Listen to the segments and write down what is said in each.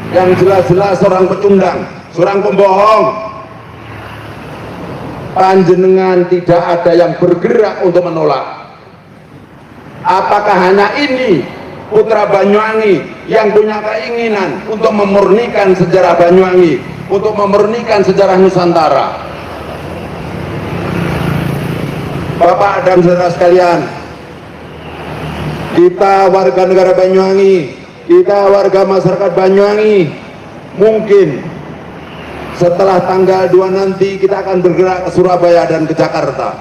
yang jelas-jelas seorang pecundang, seorang pembohong. Panjenengan tidak ada yang bergerak untuk menolak. Apakah hanya ini putra Banyuwangi yang punya keinginan untuk memurnikan sejarah Banyuwangi, untuk memurnikan sejarah Nusantara? Bapak dan saudara sekalian, kita warga negara Banyuwangi, kita warga masyarakat Banyuwangi, mungkin setelah tanggal 2 nanti kita akan bergerak ke Surabaya dan ke Jakarta.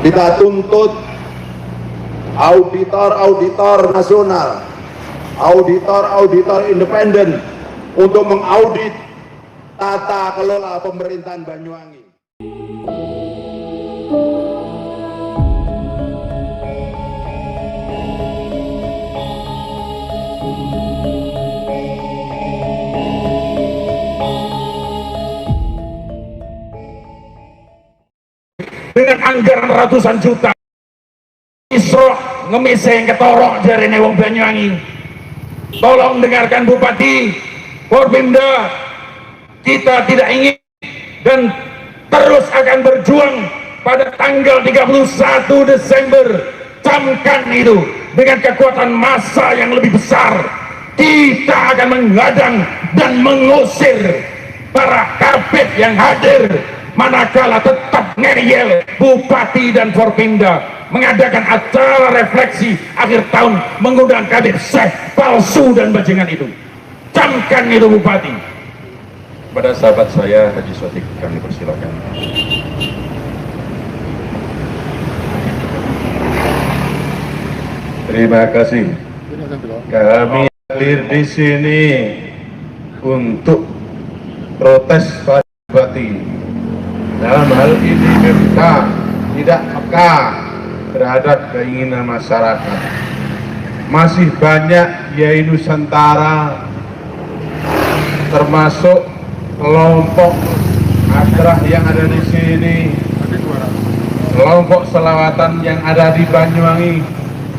Kita tuntut auditor nasional, auditor independen untuk mengaudit tata kelola pemerintahan Banyuwangi. Dengan anggaran ratusan juta, isro ngemiseng ketorok dari wong Banyuwangi. Tolong dengarkan Bupati, Forpimda, kita tidak ingin dan terus akan berjuang pada tanggal 31 Desember. Camkan itu dengan kekuatan massa yang lebih besar. Kita akan menghadang dan mengusir para kabit yang hadir, manakala tetap ngeyel Bupati dan Forpimda mengadakan acara refleksi akhir tahun mengundang kabit seh palsu dan bajingan itu. Camkan itu Bupati. Pada sahabat saya Haji Sodik kami persilakan. Terima kasih. Kami hadir di sini untuk protes Pak Bupati. Dalam hal ini kita tidak peka terhadap keinginan masyarakat. Masih banyak Kiai Nusantara, termasuk kelompok adrah yang ada di sini, kelompok selawatan yang ada di Banyuwangi.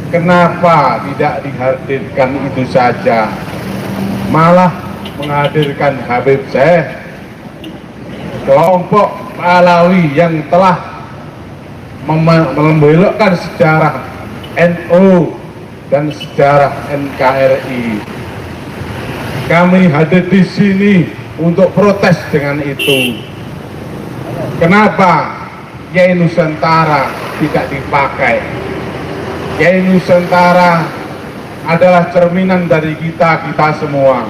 Kenapa tidak dihadirkan itu saja, malah menghadirkan Habib Syekh, kelompok Alawi yang telah membelokkan sejarah NU dan sejarah NKRI. Kami hadir di sini untuk protes dengan itu. Kenapa Kiai Nusantara tidak dipakai? Kiai Nusantara adalah cerminan dari kita semua.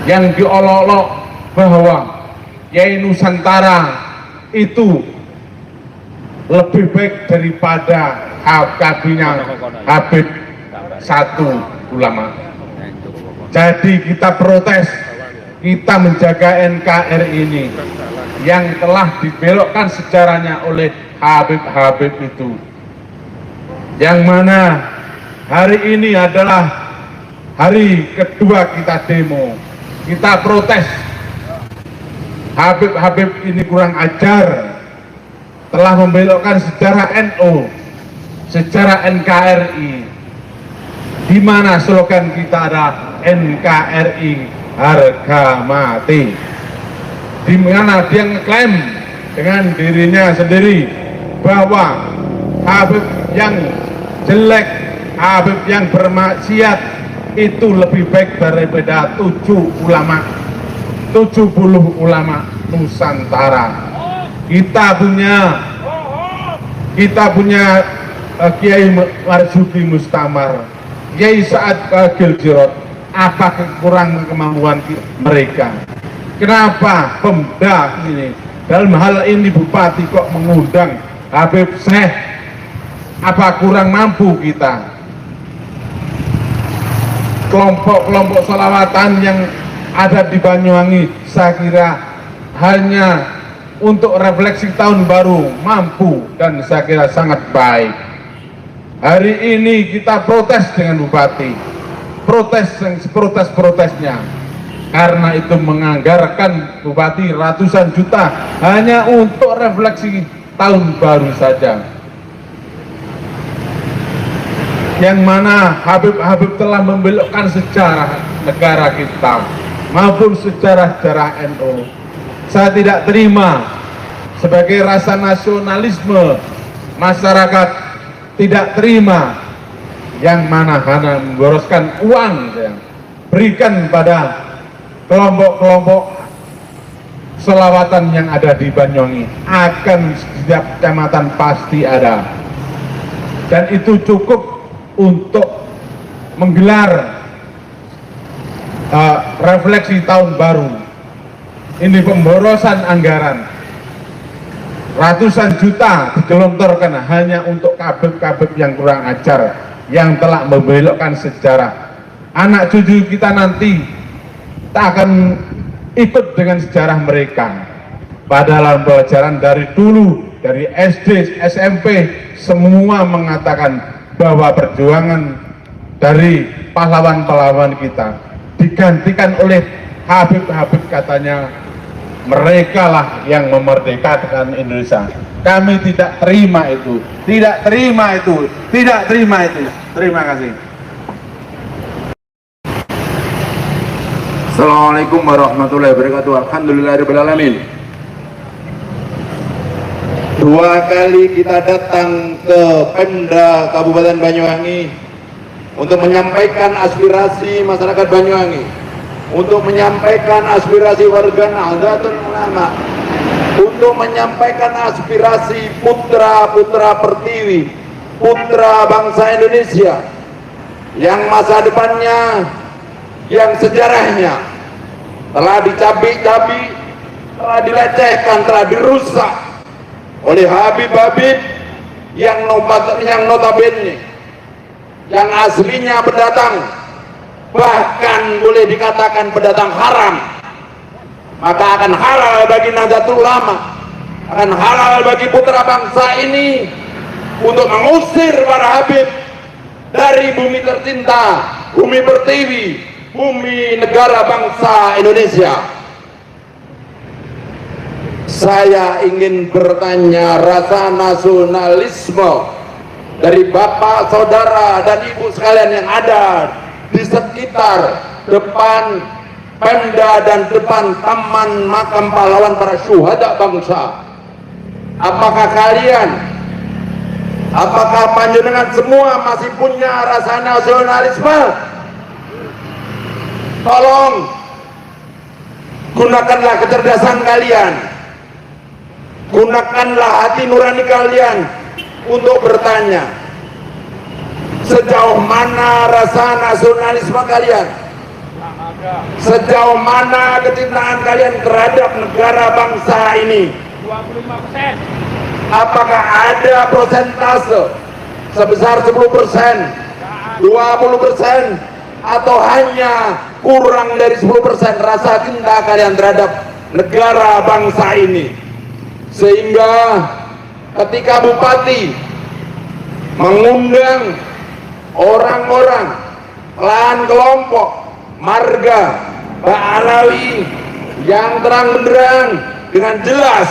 Yang diolok-olok bahwa Kiai Nusantara itu lebih baik daripada HKB-nya Habib satu ulama. Jadi kita protes, kita menjaga NKRI ini yang telah dibelokkan sejarahnya oleh Habib-Habib itu. Yang mana hari ini adalah hari kedua kita demo, kita protes. Habib-Habib ini kurang ajar, telah membelokkan sejarah NU, sejarah NKRI, di mana slogan kita adalah NKRI harga mati, di mana dia ngeklaim dengan dirinya sendiri bahwa Habib yang jelek, Habib yang bermaksiat itu lebih baik daripada 70 ulama Nusantara. Kita punya Kiai Marzuki Mustamar, Kiai Sa'ad Bagil Jirot. Apa kekurangan kemampuan mereka? Kenapa Pemda ini dalam hal ini Bupati kok mengundang Habib Syekh? Apa kurang mampu kita? Kelompok-kelompok selawatan yang ada di Banyuwangi, saya kira hanya untuk refleksi tahun baru mampu dan saya kira sangat baik. Hari ini kita protes dengan Bupati, protesnya karena itu menganggarkan Bupati ratusan juta hanya untuk refleksi tahun baru saja. yang mana Habib-Habib telah membelokkan sejarah negara kita maupun sejarah-sejarah NU. Saya tidak terima sebagai rasa nasionalisme masyarakat, tidak terima yang mana hanya memboroskan uang yang berikan pada kelompok-kelompok selawatan yang ada di Banyuwangi. Akan setiap kecamatan pasti ada, dan itu cukup untuk menggelar refleksi tahun baru. Ini pemborosan anggaran ratusan juta digelontorkan hanya untuk kabel-kabel yang kurang ajar, yang telah membelokkan sejarah. Anak cucu kita nanti tak akan ikut dengan sejarah mereka. Padahal pelajaran dari dulu, dari SD, SMP, semua mengatakan bahwa perjuangan dari pahlawan-pahlawan kita digantikan oleh Habib-Habib, katanya mereka lah yang memerdekakan Indonesia. Kami tidak terima itu, tidak terima itu, tidak terima itu. Terima kasih. Assalamualaikum warahmatullahi wabarakatuh. Alhamdulillahirrahmanirrahim. Dua kali kita datang ke Pemda Kabupaten Banyuwangi untuk menyampaikan aspirasi masyarakat Banyuwangi, untuk menyampaikan aspirasi warga Nahdlatul Ulama, untuk menyampaikan aspirasi putra-putra pertiwi, putra bangsa Indonesia yang masa depannya, yang sejarahnya telah dicabik-cabik, telah dilecehkan, telah dirusak oleh Habib-Habib yang notabene, yang aslinya pendatang, bahkan boleh dikatakan pendatang haram. Maka akan halal bagi Nahdlatul Ulama, akan halal bagi putra bangsa ini untuk mengusir para Habib dari bumi tercinta, bumi pertiwi, bumi negara bangsa Indonesia. Saya ingin bertanya, rasa nasionalisme dari bapak, saudara, dan ibu sekalian yang ada di sekitar depan Pemda dan depan taman makam pahlawan para syuhada bangsa, apakah kalian, apakah panjenengan semua masih punya rasa nasionalisme? Tolong gunakanlah kecerdasan kalian, gunakanlah hati nurani kalian untuk bertanya, sejauh mana rasa nasionalisme kalian, sejauh mana kecintaan kalian terhadap negara bangsa ini. 25%. Apakah ada persentase sebesar 10%, 20%, atau hanya kurang dari 10% rasa cinta kalian terhadap negara bangsa ini? Sehingga ketika Bupati mengundang orang-orang, klan, kelompok, marga, Ba'alawi yang terang-benderang dengan jelas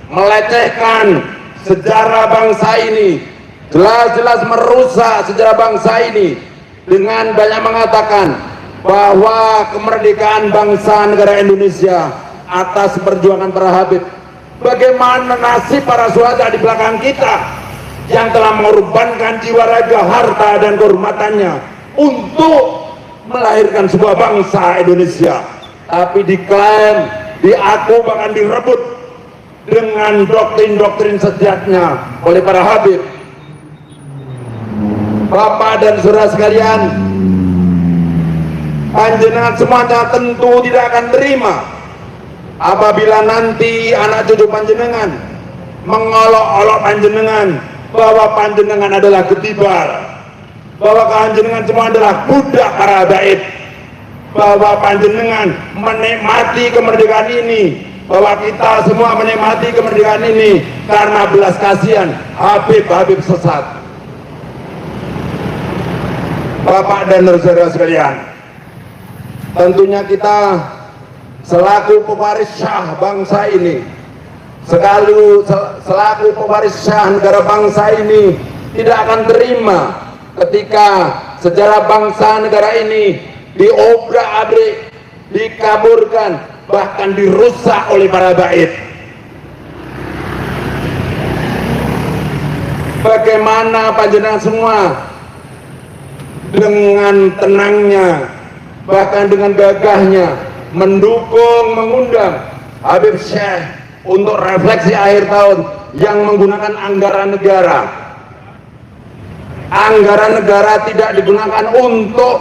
melecehkan sejarah bangsa ini, jelas-jelas merusak sejarah bangsa ini dengan banyak mengatakan bahwa kemerdekaan bangsa negara Indonesia atas perjuangan para Habib. Bagaimana nasib para syuhada di belakang kita yang telah mengorbankan jiwa, raga, harta, dan kehormatannya untuk melahirkan sebuah bangsa Indonesia, tapi diklaim, diaku, bahkan direbut dengan doktrin-doktrin sejatnya oleh para Habib. Bapak dan saudara sekalian, panjenengan semuanya tentu tidak akan terima apabila nanti anak cucu panjenengan mengolok-olok panjenengan bahwa panjenengan adalah ketibar, bahwa panjenengan semua adalah budak para habaib, bahwa panjenengan menikmati kemerdekaan ini, bahwa kita semua menikmati kemerdekaan ini karena belas kasihan Habib-Habib sesat. Bapak dan saudara sekalian, tentunya kita selaku pewaris syah bangsa ini, selaku pewaris syah negara bangsa ini, tidak akan terima ketika sejarah bangsa negara ini diobrak-abrik, dikaburkan, bahkan dirusak oleh para bait. Bagaimana panjenengan semua dengan tenangnya, bahkan dengan gagahnya mendukung, mengundang Habib Syekh untuk refleksi akhir tahun yang menggunakan anggaran negara. Anggaran negara tidak digunakan untuk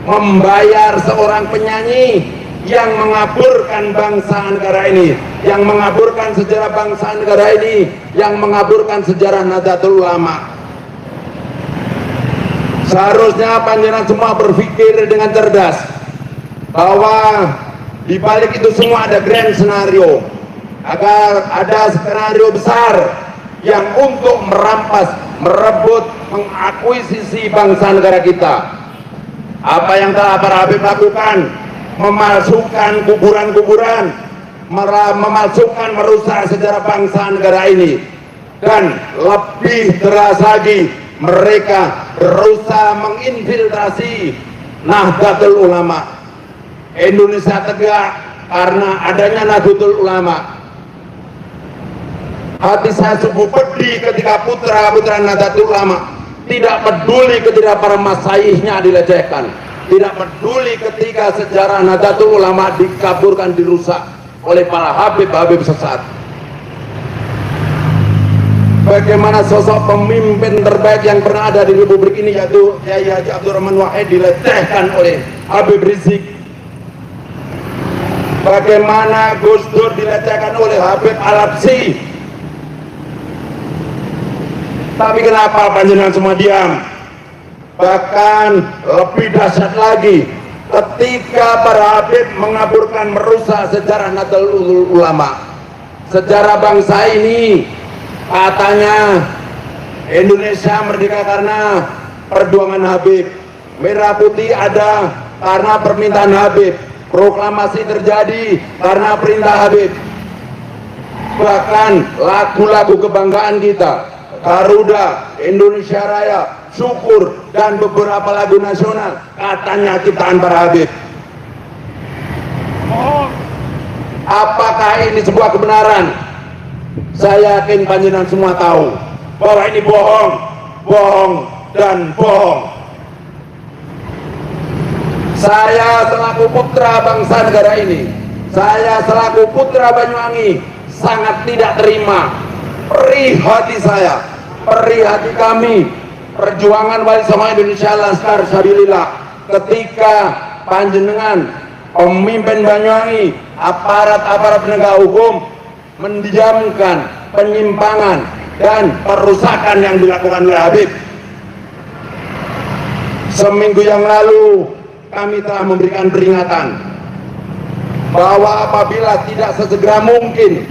membayar seorang penyanyi yang mengaburkan bangsa negara ini, yang mengaburkan sejarah bangsa negara ini, yang mengaburkan sejarah Nahdlatul Ulama. Seharusnya panjenengan semua berpikir dengan cerdas bahwa di balik itu semua ada grand scenario, agar ada skenario besar yang untuk merampas, merebut, mengakuisisi bangsa negara kita. Apa yang telah para Habib lakukan, memalsukan kuburan-kuburan, memalsukan, merusak sejarah bangsa negara ini, dan lebih deras lagi mereka berusaha menginfiltrasi Nahdlatul Ulama. Indonesia tegak karena adanya Nahdlatul Ulama. Hati saya sungguh pedih ketika putra-putra Nahdlatul Ulama tidak peduli ketika para masaihnya dilecehkan, tidak peduli ketika sejarah Nahdlatul Ulama dikaburkan, dirusak oleh para habib-habib sesat. Bagaimana sosok pemimpin terbaik yang pernah ada di Republik ini, yaitu Kyai Haji Abdurrahman Wahid, dilecehkan oleh Habib Rizik. Bagaimana Gus Dur dilecehkan oleh Habib Al-Habsyi. Tapi kenapa panjenengan semua diam? Bahkan lebih dahsyat lagi, ketika para habib mengaburkan, merusak sejarah Nahdlatul Ulama, sejarah bangsa ini. Katanya Indonesia merdeka karena perjuangan Habib, merah putih ada karena permintaan Habib, proklamasi terjadi karena perintah Habib. Bahkan lagu-lagu kebanggaan kita, Garuda, Indonesia Raya, Syukur, dan beberapa lagu nasional katanya ciptaan para Habib. Apakah ini sebuah kebenaran? Saya yakin panjenengan semua tahu bahwa ini bohong, bohong, dan bohong. Saya selaku putra bangsa negara ini, saya selaku putra Banyuwangi sangat tidak terima, perih hati saya, perih hati kami, perjuangan Wali Songo Indonesia Laskar Sabilillah, ketika panjenengan pemimpin Banyuwangi, aparat-aparat penegak hukum mendiamkan penyimpangan dan perusakan yang dilakukan oleh Habib. Seminggu yang lalu kami telah memberikan peringatan bahwa apabila tidak sesegera mungkin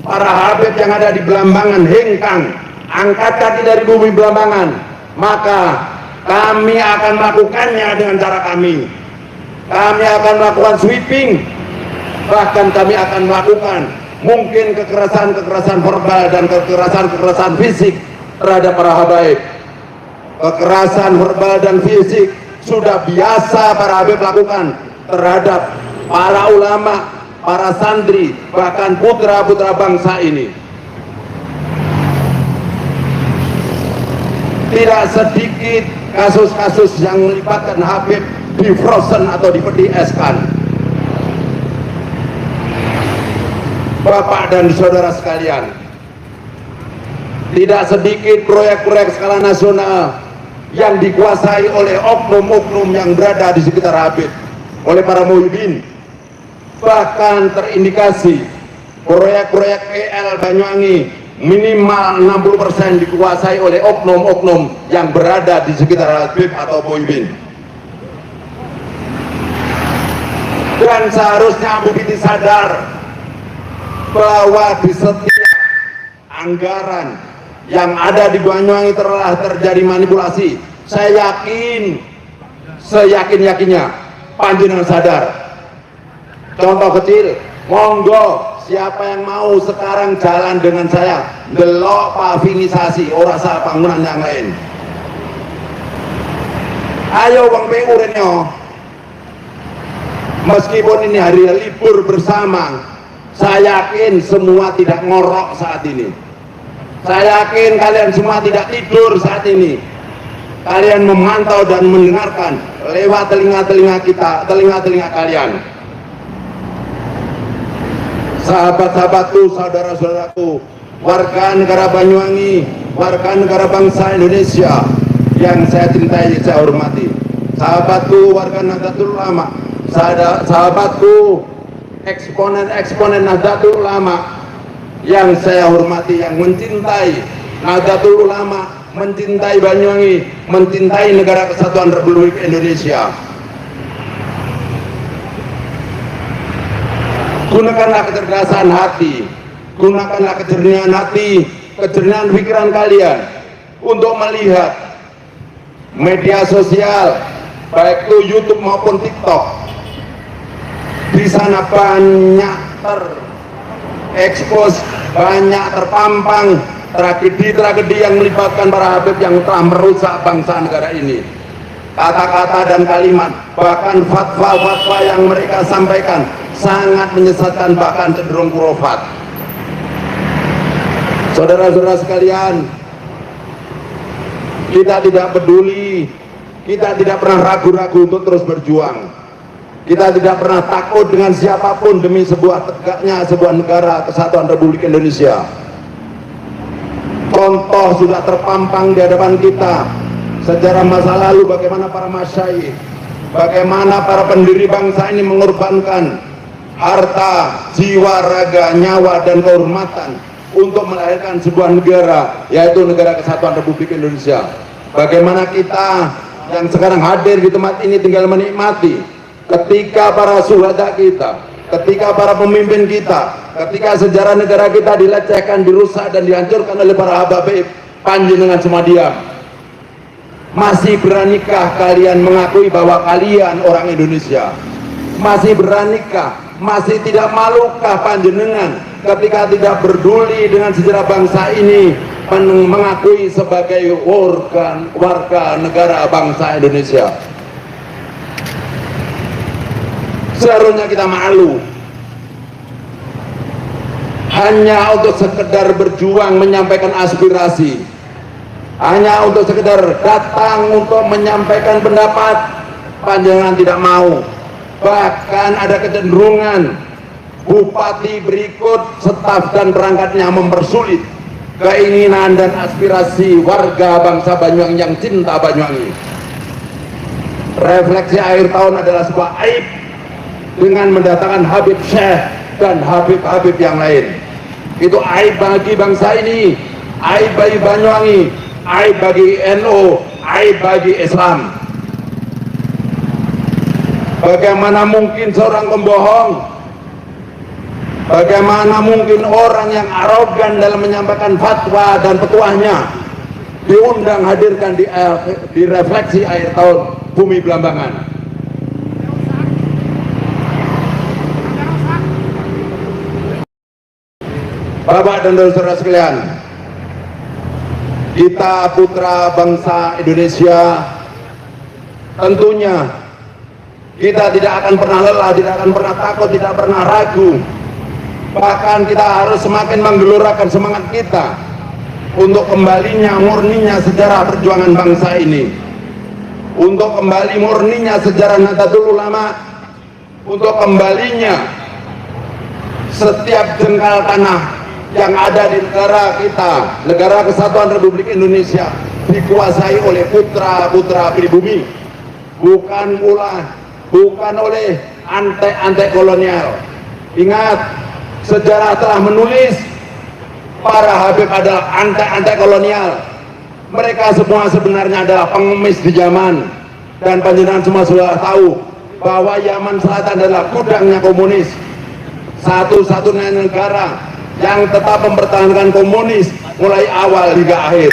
para Habib yang ada di Belambangan, Hengkang, angkat kaki dari bumi Belambangan, maka kami akan melakukannya dengan cara kami. Kami akan melakukan sweeping, bahkan kami akan melakukan mungkin kekerasan-kekerasan verbal dan kekerasan-kekerasan fisik terhadap para habaib. Kekerasan verbal dan fisik sudah biasa para habib lakukan terhadap para ulama, para santri, bahkan putra-putra bangsa ini. Tidak sedikit kasus-kasus yang melibatkan habib di frozen atau dipedi-eskan. Bapak dan saudara sekalian, tidak sedikit proyek-proyek skala nasional yang dikuasai oleh oknum-oknum yang berada di sekitar Habib, oleh para muhibin. Bahkan terindikasi proyek-proyek PL Banyuwangi minimal 60% dikuasai oleh oknum-oknum yang berada di sekitar Habib atau muhibin. Dan seharusnya Abu Biti sadar bahwa di setiap anggaran yang ada di Banyuwangi telah terjadi manipulasi. Saya yakin, seyakin-yakinnya panjenengan sadar. Contoh kecil, monggo siapa yang mau sekarang jalan dengan saya delok pavinisasi ora salah bangunan yang lain. Ayo Bang PU Renyo, meskipun ini hari libur bersama, saya yakin semua tidak ngorok saat ini. Saya yakin kalian semua tidak tidur saat ini. Kalian memantau dan mendengarkan lewat telinga-telinga kita, telinga-telinga kalian. Sahabat-sahabatku, saudara-saudaraku, warga negara Banyuwangi, warga negara bangsa Indonesia yang saya cintai, saya hormati. Sahabatku, warga Nahdlatul Ulama, sahabatku, eksponen-eksponen Nahdlatul Ulama yang saya hormati, yang mencintai Nahdlatul Ulama, mencintai Banyuwangi, mencintai negara kesatuan Republik Indonesia. Gunakanlah kecerdasan hati, gunakanlah kejernihan hati, kejernihan pikiran kalian untuk melihat media sosial, baik itu YouTube maupun TikTok. Di sana banyak terekspos, banyak terpampang tragedi-tragedi yang melibatkan para habib yang telah merusak bangsa negara ini. Kata-kata dan kalimat, bahkan fatwa-fatwa yang mereka sampaikan sangat menyesatkan, bahkan cenderung khurafat. Saudara-saudara sekalian, kita tidak peduli, kita tidak pernah ragu-ragu untuk terus berjuang. Kita tidak pernah takut dengan siapapun demi tegaknya sebuah negara kesatuan Republik Indonesia. Contoh sudah terpampang di hadapan kita, sejarah masa lalu bagaimana para masyayikh, bagaimana para pendiri bangsa ini mengorbankan harta, jiwa, raga, nyawa, dan kehormatan untuk melahirkan sebuah negara, yaitu negara kesatuan Republik Indonesia. Bagaimana kita yang sekarang hadir di tempat ini tinggal menikmati ketika para syuhada kita, ketika para pemimpin kita, ketika sejarah negara kita dilecehkan, dirusak, dan dihancurkan oleh para habib, panjenengan semua diam. Masih beranikah kalian mengakui bahwa kalian orang Indonesia? Masih beranikah, masih tidak malukah panjenengan ketika tidak peduli dengan sejarah bangsa ini, mengakui sebagai warga negara bangsa Indonesia? Seharusnya kita malu. Hanya untuk sekedar berjuang menyampaikan aspirasi, hanya untuk sekedar datang untuk menyampaikan pendapat, panjenengan tidak mau. Bahkan ada kecenderungan bupati berikut, staf dan perangkatnya mempersulit keinginan dan aspirasi warga bangsa Banyuwangi yang cinta Banyuwangi. Refleksi akhir tahun adalah sebuah aib dengan mendatangkan Habib Syekh dan Habib-Habib yang lain. Itu aib bagi bangsa ini, aib bagi Banyuwangi, aib bagi NU, aib bagi Islam. Bagaimana mungkin seorang pembohong, bagaimana mungkin orang yang arogan dalam menyampaikan fatwa dan petuahnya diundang hadirkan di refleksi akhir tahun Bumi Belambangan? Bapak dan saudara sekalian, kita putra bangsa Indonesia, tentunya kita tidak akan pernah lelah, tidak akan pernah takut, tidak pernah ragu. Bahkan kita harus semakin menggelorakan semangat kita untuk kembalinya murninya sejarah perjuangan bangsa ini, untuk kembali murninya sejarah Nahdlatul Ulama, untuk kembalinya setiap jengkal tanah yang ada di negara kita, negara kesatuan Republik Indonesia, dikuasai oleh putra-putra pribumi, bukan oleh antek-antek kolonial. Ingat, sejarah telah menulis para habib adalah antek-antek kolonial. Mereka semua sebenarnya adalah pengemis di Yaman, dan panjenengan semua sudah tahu bahwa Yaman Selatan adalah gudangnya komunis, satu-satunya negara yang tetap mempertahankan komunis mulai awal hingga akhir.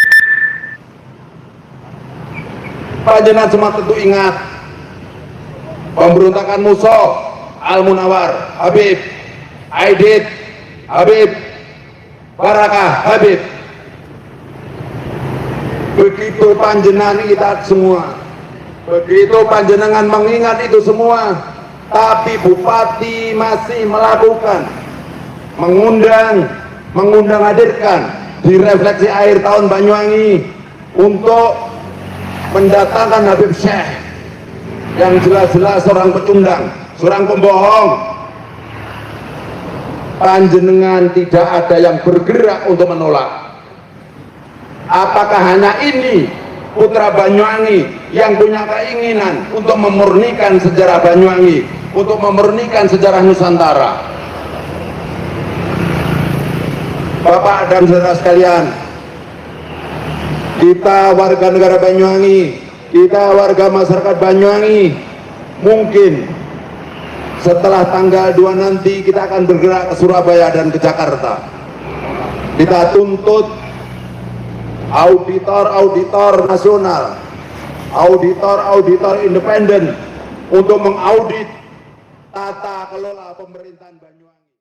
Panjenengan semua tentu ingat pemberontakan Musa, Al-Munawar, Habib, Aidit, Habib, Barakah, Habib. Begitu panjenengan kita semua Begitu panjenengan mengingat itu semua, tapi Bupati masih melakukan mengundang hadirkan di refleksi akhir tahun Banyuwangi untuk mendatangkan Habib Syekh yang jelas-jelas seorang pecundang, seorang pembohong. Panjenengan tidak ada yang bergerak untuk menolak. Apakah hanya ini putra Banyuwangi yang punya keinginan untuk memurnikan sejarah Banyuwangi, untuk memurnikan sejarah Nusantara? Bapak dan saudara sekalian, kita warga negara Banyuwangi, kita warga masyarakat Banyuwangi, mungkin setelah tanggal 2 nanti kita akan bergerak ke Surabaya dan ke Jakarta. Kita tuntut auditor nasional, auditor independen untuk mengaudit tata kelola pemerintahan Banyuwangi.